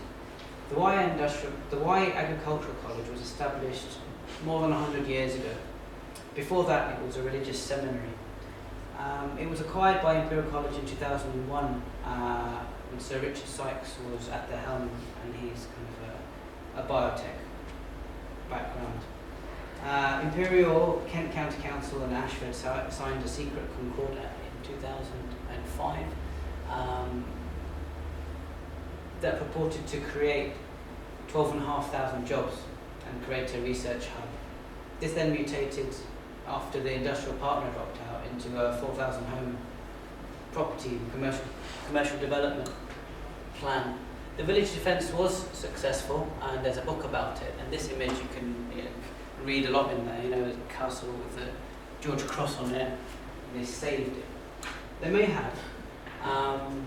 The Y Agricultural College was established more than 100 years ago. Before that, it was a religious seminary. It was acquired by Imperial College in 2001 when Sir Richard Sykes was at the helm, and he's kind of a biotech background. Imperial, Kent County Council and Ashford signed a secret concordat in 2005 that purported to create 12,500 jobs and create a research hub. This then mutated after the industrial partner dropped out into a 4,000 home property commercial development plan. The village defence was successful, and there's a book about it, and this image you can read a lot in there, there's a castle with the George Cross on it, and they saved it. They may have,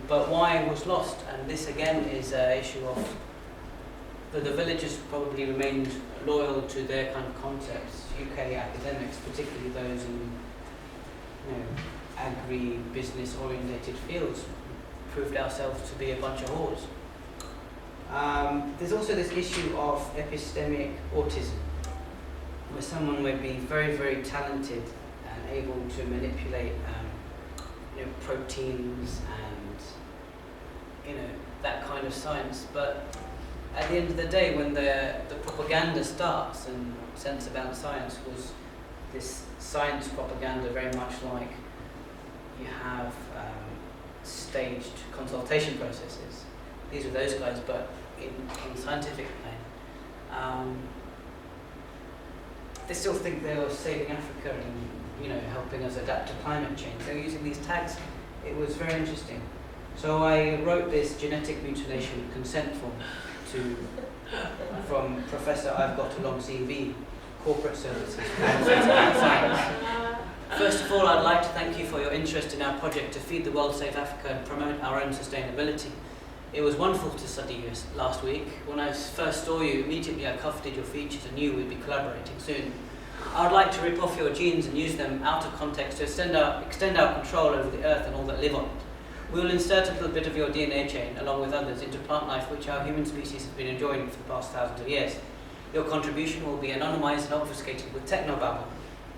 but why it was lost, and this again is an issue of the villagers probably remained loyal to their kind of concepts. UK academics, particularly those in agri-business orientated fields, proved ourselves to be a bunch of whores. There's also this issue of epistemic autism, where someone may be very, very talented and able to manipulate proteins and that kind of science, but at the end of the day, when the propaganda starts, and Sense About Science was this science propaganda very much like you have staged consultation processes. These are those guys, but in scientific plane. They still think they were saving Africa and helping us adapt to climate change. They were using these tags. It was very interesting. So I wrote this genetic mutilation consent form from Professor I've Got a Long CV, Corporate Services. First of all, I'd like to thank you for your interest in our project to feed the world, save Africa and promote our own sustainability. It was wonderful to study you last week. When I first saw you, immediately I coveted your features and knew we'd be collaborating soon. I would like to rip off your genes and use them out of context to extend our control over the earth and all that live on it. We will insert a little bit of your DNA chain, along with others, into plant life which our human species has been enjoying for the past thousands of years. Your contribution will be anonymized and obfuscated with technobabble,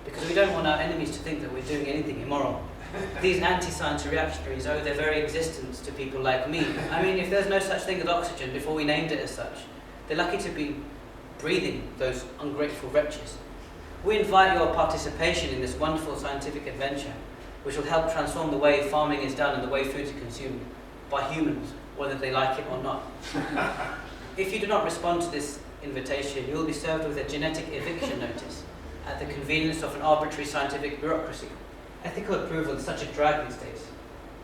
because we don't want our enemies to think that we're doing anything immoral. These anti-science reactionaries owe their very existence to people like me. I mean, if there's no such thing as oxygen before we named it as such, they're lucky to be breathing, those ungrateful wretches. We invite your participation in this wonderful scientific adventure, which will help transform the way farming is done and the way food is consumed by humans, whether they like it or not. If you do not respond to this invitation, you will be served with a genetic eviction notice at the convenience of an arbitrary scientific bureaucracy. Ethical approval is such a drag these days.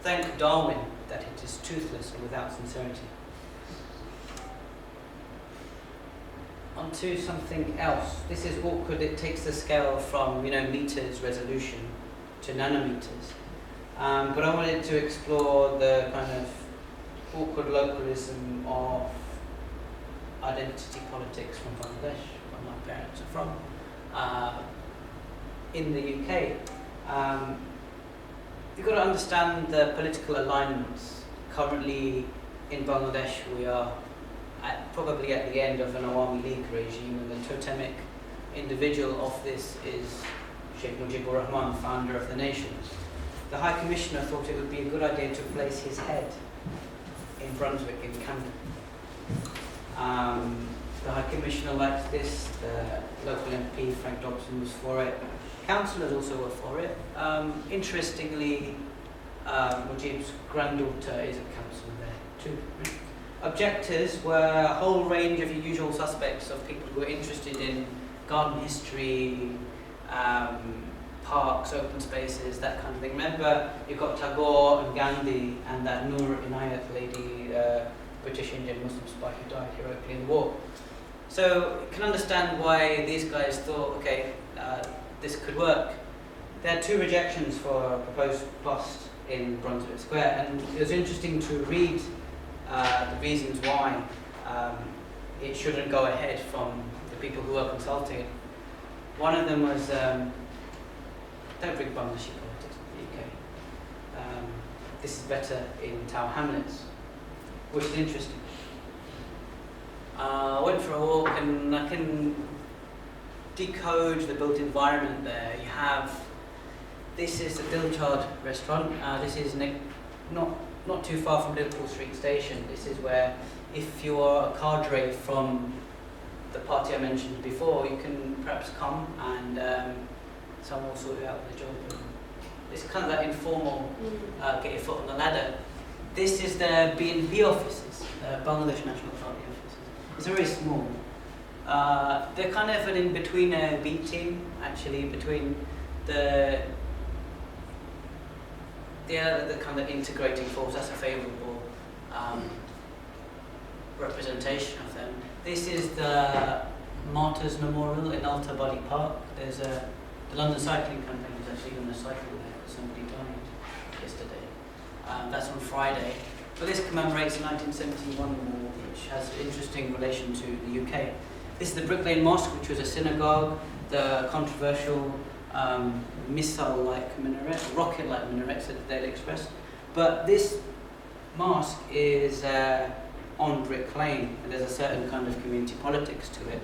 thank Darwin that it is toothless and without sincerity. On to something else. This is awkward. It takes the scale from meters resolution to nanometers. But I wanted to explore the kind of awkward localism of identity politics from Bangladesh, where my parents are from, in the UK. You've got to understand the political alignments. Currently in Bangladesh, we are probably at the end of an Awami League regime, and the totemic individual of this is Sheikh Mujibur Rahman, founder of the nation. The High Commissioner thought it would be a good idea to place his head in Brunswick, in Camden. The High Commissioner liked this, the local MP, Frank Dobson, was for it. Councillors also were for it. Interestingly, Mujib's granddaughter is a councillor there too. Objectors were a whole range of usual suspects of people who were interested in garden history, parks, open spaces, that kind of thing. Remember, you've got Tagore and Gandhi and that Noor Inayat lady, British Indian Muslim spy who died heroically in the war. So you can understand why these guys thought, okay, this could work. There are 2 rejections for a proposed bust in Brunswick Square, and it was interesting to read the reasons why it shouldn't go ahead from the people who were consulting. One of them was, don't bring Bangladeshi politics to the UK. This is better in Tower Hamlets, which is interesting. I went for a walk and I can decode the built environment there. You have, this is the Dilchard restaurant. This is not too far from Liverpool Street Station. This is where, if you are a cadre from the party I mentioned before, you can perhaps come and someone will sort you out with a job. It's kind of that informal, get your foot on the ladder. This is the B&B offices, Bangladesh National Authority offices. It's very small. They're kind of an in-between B team, actually, between the kind of integrating force. That's a favourable representation of them. This is the Martyrs Memorial in Alta Body Park. There's the London Cycling Company was actually on a cycle there because somebody died yesterday. That's on Friday. But this commemorates the 1971 war, which has an interesting relation to the UK. This is the Brick Lane Mosque, which was a synagogue, the controversial missile-like minaret, rocket-like minaret, said the Daily Express. But this mosque is on Brick Lane, and there's a certain kind of community politics to it.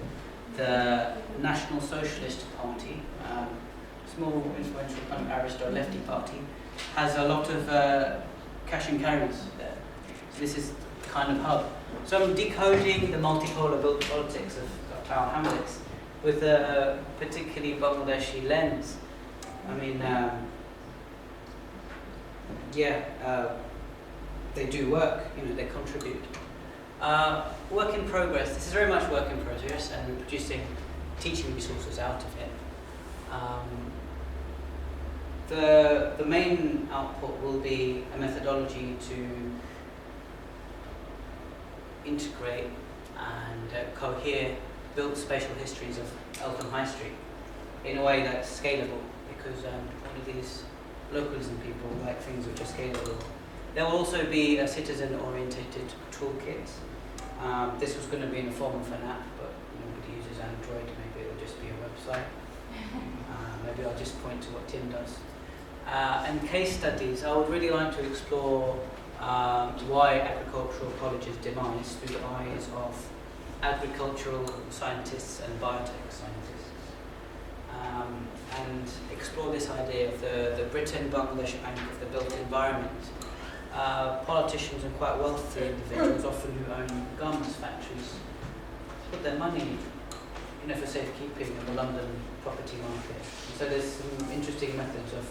The National Socialist Party, small, influential kind of aristo lefty party, has a lot of cash and carries there. So this is the kind of hub. So I'm decoding the multipolar built politics of Tower Hamlets with a particularly Bangladeshi lens. I mean, they do work, they contribute. Work in progress. This is very much work in progress, and we're producing teaching resources out of it. The main output will be a methodology to integrate and cohere built spatial histories of Eltham High Street in a way that's scalable, because all of these localism people like things which are scalable. There will also be a citizen-orientated toolkit. This was going to be in the form of an app, but nobody uses Android. Maybe it'll just be a website. Maybe I'll just point to what Tim does. And case studies. I would really like to explore why agricultural colleges demise through the eyes of agricultural scientists and biotech scientists. And explore this idea of the Britain-Bangladesh Bank of the built environment. Politicians and quite wealthy individuals, often who own garments factories, put their money for safekeeping in the London property market. And so there's some interesting methods of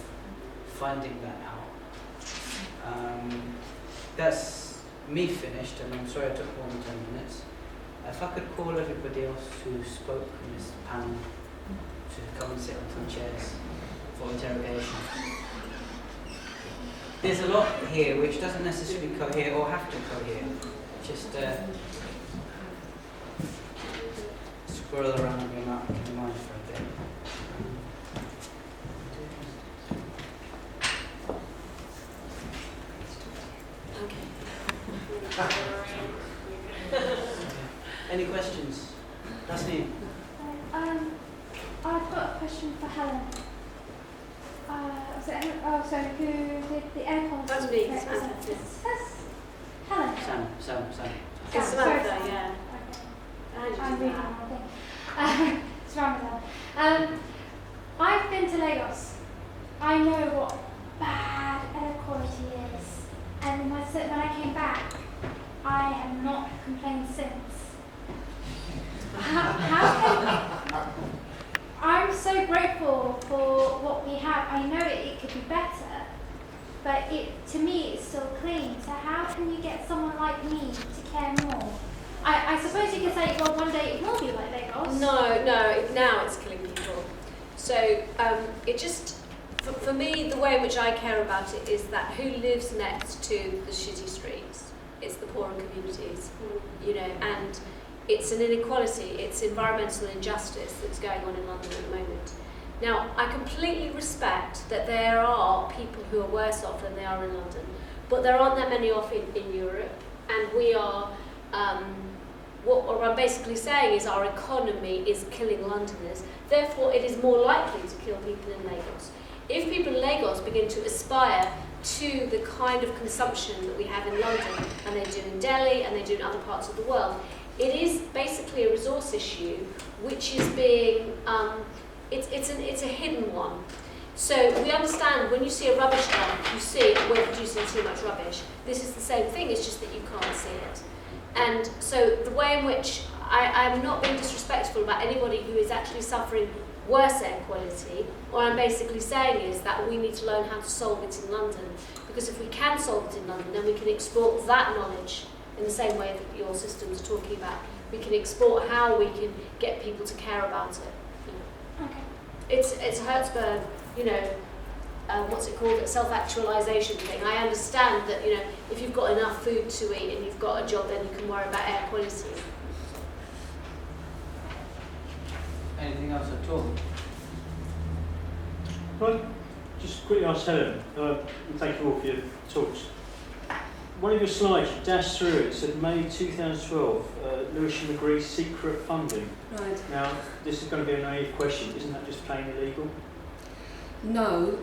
finding that out. That's me finished, and I'm sorry I took more than 10 minutes. If I could call everybody else who spoke in this panel to come and sit on some chairs for interrogation. There's a lot here which doesn't necessarily cohere or have to cohere. Just swirl around in your mind for a bit. Any questions? That's me. I've got a question for Helen. Sorry, who did the air quality? That's me, Samantha. That's Helen. Sam. It's Samantha, yeah. Okay. I'm reading the wrong thing. It's Ramadan. I've been to Lagos. I know what bad air quality is. And when I came back, I have not complained since. How I'm so grateful for what we have. I know it could be better, but to me it's still clean. So how can you get someone like me to care more? I suppose you could say, well, one day it will be like Lagos. No, now it's killing people. So it just, for me, the way in which I care about it is that who lives next to the shitty streets? It's the poorer communities, you know, and it's an inequality, it's environmental injustice that's going on in London at the moment. Now, I completely respect that there are people who are worse off than they are in London, but there aren't that many off in Europe, and we are, what I'm basically saying is our economy is killing Londoners, therefore it is more likely to kill people in Lagos. If people in Lagos begin to aspire to the kind of consumption that we have in London, and they do in Delhi, and they do in other parts of the world, it is basically a resource issue which is being, it's a hidden one. So we understand when you see a rubbish dump, you see we're producing too much rubbish. This is the same thing, it's just that you can't see it. And so the way in which I'm not being disrespectful about anybody who is actually suffering worse air quality, what I'm basically saying is that we need to learn how to solve it in London. Because if we can solve it in London, then we can export that knowledge in the same way that your systems are talking about. We can export how we can get people to care about it. You know. Okay. It's Hertzberg, you know, what's it called, a self-actualization thing. I understand that, you know, if you've got enough food to eat and you've got a job, then you can worry about air quality. Anything else at all? Well, just quickly ask Helen, thank you all for your talks. One of your slides, you dashed through it, said May 2012, Lewisham agrees secret funding. Right. Now, this is going to be a naive question, isn't that just plain illegal? No,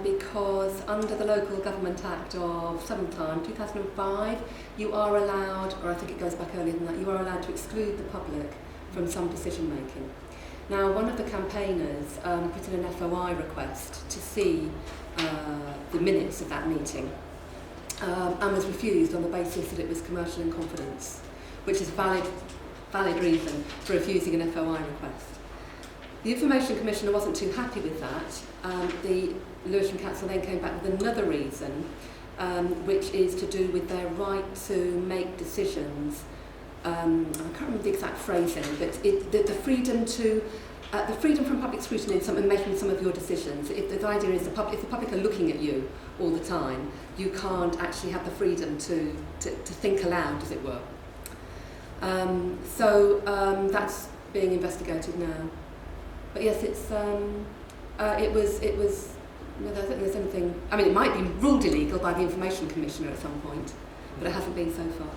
because under the Local Government Act of sometime, 2005, you are allowed, or I think it goes back earlier than that, you are allowed to exclude the public from some decision making. Now, one of the campaigners put in an FOI request to see the minutes of that meeting and was refused on the basis that it was commercial in confidence, which is a valid reason for refusing an FOI request. The Information Commissioner wasn't too happy with that. The Lewisham Council then came back with another reason, which is to do with their right to make decisions. I can't remember the exact phrasing, but the freedom from public scrutiny in making some of your decisions. If the idea is if the public are looking at you all the time, you can't actually have the freedom to think aloud, as it were. So that's being investigated now. But yes, it was. No, I don't think there's anything. I mean, it might be ruled illegal by the Information Commissioner at some point, but it hasn't been so far.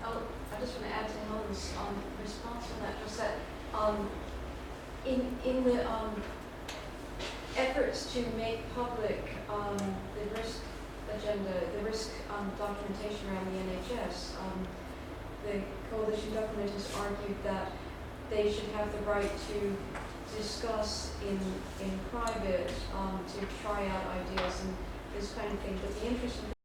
I just want to add to Helen's response on that, just that in the efforts to make public the risk agenda, the risk documentation around the NHS, the coalition government has argued that they should have the right to discuss in private, to try out ideas and this kind of thing. But the interesting